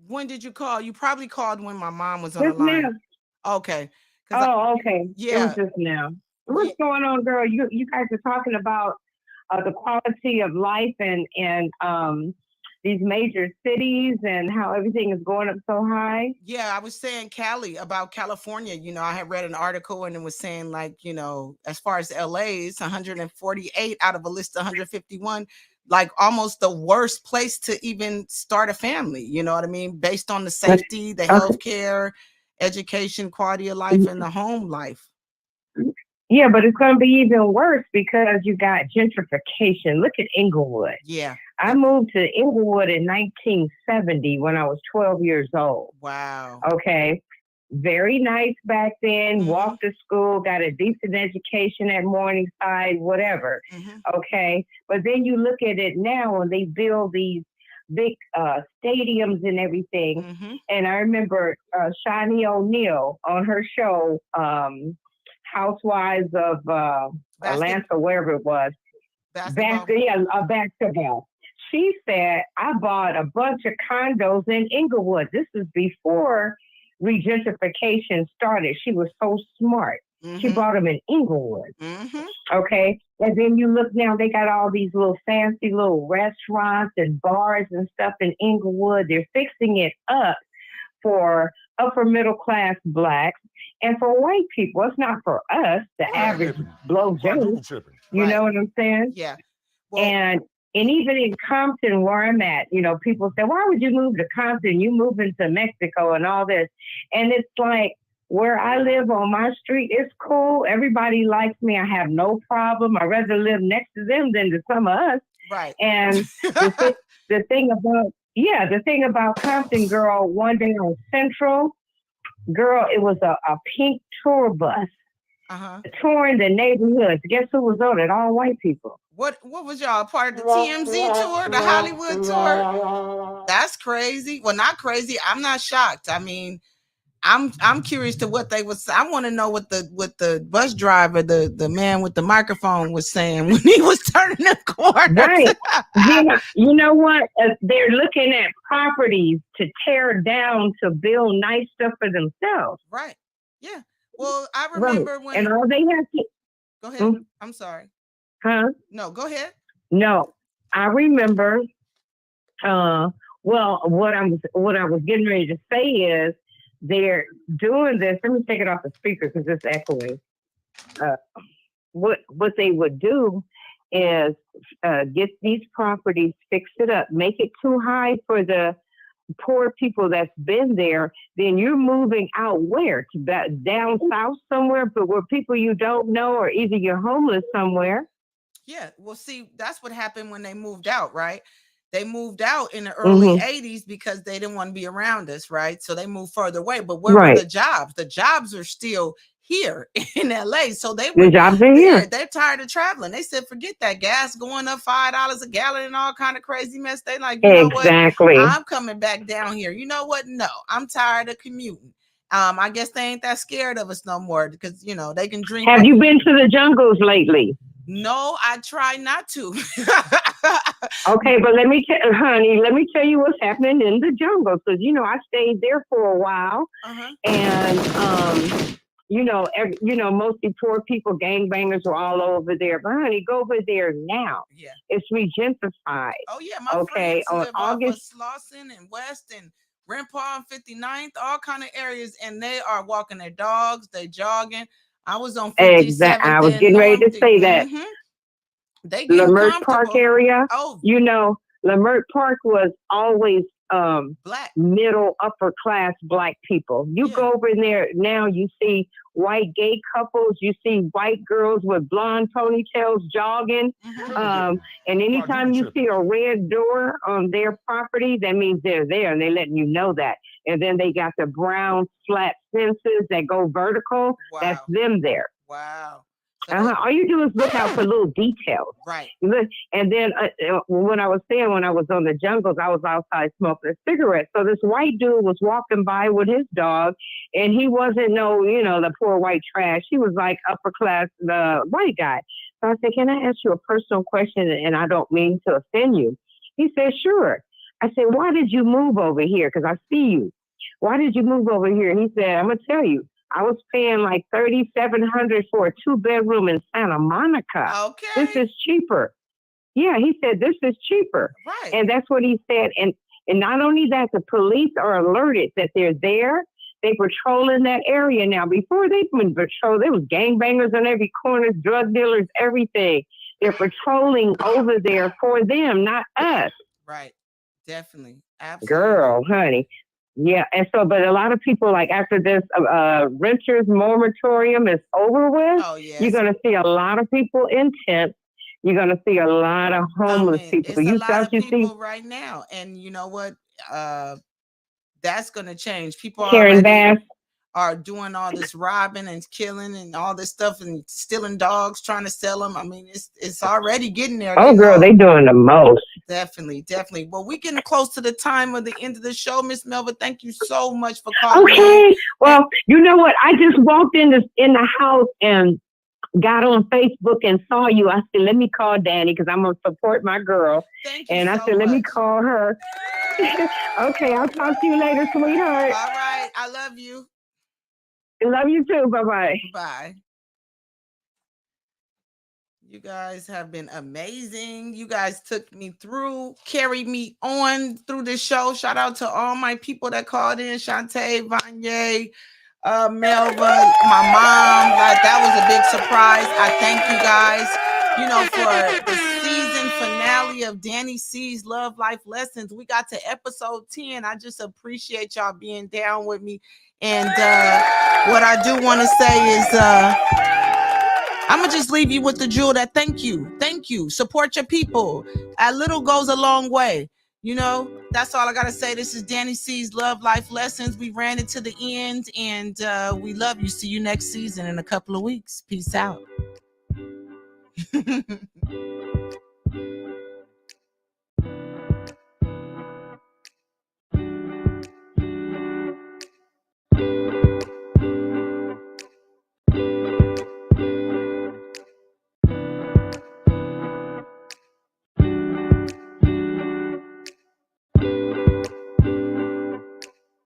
When did you call? You probably called when my mom was on the Just now. line. Okay. Oh, okay. It was Yeah. just now. What's going on, girl? You guys are talking about the quality of life and these major cities and how everything is going up so high. Yeah, I was saying Cali about California. You know, I had read an article and it was saying like, you know, as far as LA, it's 148 out of a list of 151, like almost the worst place to even start a family. You know what I mean? Based on the safety, the Okay. healthcare, education, quality of life, and the home life. Yeah, but it's going to be even worse because you got gentrification. Look at Inglewood. Yeah. I moved to Inglewood in 1970 when I was 12 years old. Wow. Okay. Very nice back then. Walked to school, got a decent education at Morningside, whatever. Okay. But then you look at it now and they build these big stadiums and everything. And I remember Shawnee O'Neal on her show, Housewives of Atlanta, wherever it was. Basketball. She said, I bought a bunch of condos in Inglewood. This is before regentrification started. She was so smart. She bought them in Inglewood. Okay. And then you look now, they got all these little fancy little restaurants and bars and stuff in Inglewood. They're fixing it up for upper middle class blacks and for white people. It's not for us, the average blow Joe. You know what I'm saying? Yeah. Well, and even in Compton, where I'm at, you know, people say, why would you move to Compton? You move into Mexico and all this. And it's like, where I live on my street, it's cool. Everybody likes me. I have no problem. I'd rather live next to them than to some of us. Right. And the thing about Compton, girl, one day on Central, girl, it was a pink tour bus touring the neighborhoods. Guess who was on it? All white people. What was y'all part of the TMZ tour, the Hollywood tour? That's crazy. Well, not crazy. I'm not shocked. I mean, I'm curious to what they was. I want to know what the bus driver, the man with the microphone, was saying when he was turning the corner. Right. You know what? They're looking at properties to tear down to build nice stuff for themselves. Right. Yeah. Well, I remember when. And all they have to. Go ahead. I'm sorry. Huh? No, go ahead. No, I remember. Well, what I was getting ready to say is they're doing this. Let me take it off the speaker because it's echoing. What they would do is get these properties, fix it up, make it too high for the poor people that's been there. Then you're moving out where? To down south somewhere, but where people you don't know, or either you're homeless somewhere. Yeah, well, see, that's what happened when they moved out, right? They moved out in the early 80s because they didn't want to be around us, right? So they moved further away. But where were the jobs? The jobs are still here in LA. So the jobs are here. They're tired of traveling. They said, forget that gas going up $5 a gallon and all kind of crazy mess. They like, you know what? I'm coming back down here. You know what? No, I'm tired of commuting. I guess they ain't that scared of us no more because, you know, they can drink. Have you been to the jungles lately? No, I try not to. Okay, but let me tell, honey, let me tell you what's happening in the jungle. Because I stayed there for a while, and mostly poor people, gangbangers were all over there. But honey, go over there now. Yeah, it's regentified. Oh yeah, my friends live off of Slauson and West and Rempar and 59th, all kind of areas, and they are walking their dogs, they jogging. I was on 57th. Exactly. I was getting ready to say that. They getting Lamert Park area. Oh, Lamert Park was always black, middle, upper class black people. You go over in there now, you see white gay couples, you see white girls with blonde ponytails jogging. And anytime you see a red door on their property, that means they're there, and they're letting you know that. And then they got the brown flat fences that go vertical. Wow. That's them there. Wow. All you do is look out for little details. Right. And then when I was on the jungles, I was outside smoking a cigarette. So this white dude was walking by with his dog, and he wasn't the poor white trash. He was like upper class, the white guy. So I said, can I ask you a personal question? And I don't mean to offend you. He said, sure. I said, why did you move over here? Because I see you. Why did you move over here? And he said, I'm going to tell you. I was paying like $3,700 for a 2-bedroom in Santa Monica. Okay. This is cheaper. Yeah, he said, this is cheaper. Right. And that's what he said. And not only that, the police are alerted that they're there. They patrol in that area now. Before they went patrol, there was gangbangers on every corner, drug dealers, everything. They're patrolling over there for them, not us. Right. Definitely. Absolutely. Girl, honey. Yeah, and so, but a lot of people, like after this renters moratorium is over with, you're going to see a lot of people in tents. You're going to see a lot of homeless people. It's a lot of people right now, and you know what? That's going to change. People are doing all this robbing and killing and all this stuff and stealing dogs, trying to sell them. I mean, it's already getting there. Oh, girl, they doing the most. Definitely. Well, we're getting close to the time of the end of the show, Miss Melva. Thank you so much for calling. Okay. Well, you know what? I just walked in the house and got on Facebook and saw you. I said, let me call Dani because I'm going to support my girl. Thank you and I said, let me call her. Okay, I'll talk to you later, sweetheart. All right. I love you. I love you too. Bye-bye. Bye. You guys have been amazing. You guys took me through, carried me on through this show. Shout out to all my people that called in. Shantae, Vanya, Melva, my mom. Like, that was a big surprise. I thank you guys, for the season finale of Dani Cee's Love Life Lessons. We got to episode 10. I just appreciate y'all being down with me. And what I do want to say is I'm going to just leave you with the jewel that thank you. Support your people. A little goes a long way. That's all I got to say. This is Dani Cee's Love Life Lessons. We ran it to the end, and we love you. See you next season in a couple of weeks. Peace out.